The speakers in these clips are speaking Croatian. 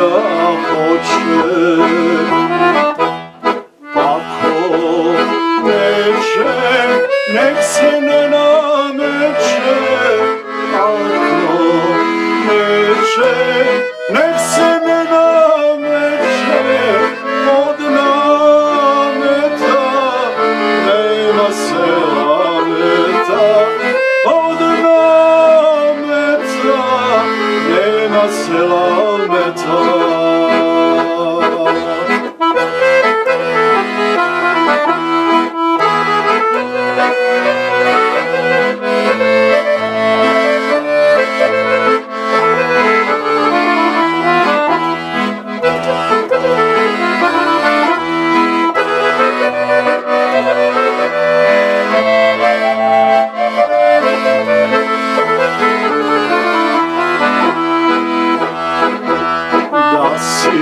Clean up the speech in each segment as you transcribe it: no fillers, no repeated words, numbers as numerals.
da hoće. Ako neće, nek se ne nameće. Ako neće, nek se ne nameće. Od nameta nema se lameta. Od nameta nema se lameta. Da si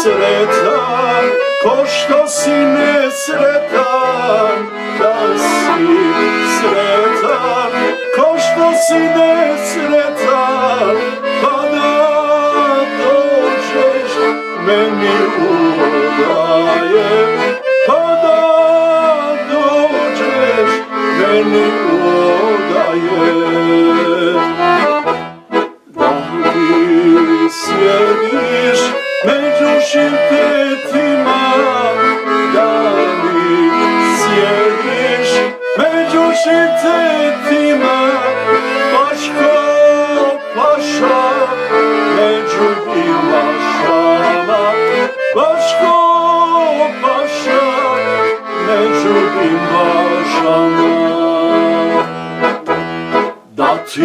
sretan, ko što si nesretan. Da si sretan, ko što si nesretan. Pa da dođeš meni udaje. Pa da dođeš meni udaje. Sjediš među šimpetima, da li sjediš među šimpetima, baš ko paša među bimašama, baš ko paša među bimašama. Da ti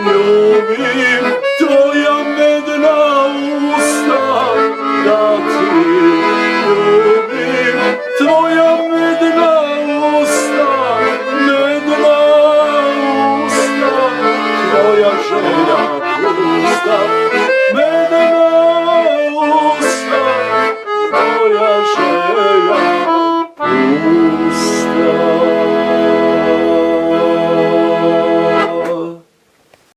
ljubim tvoja medna usta, da ti ljubim tvoja medna usta, medna usta, tvoja želja pusta, medna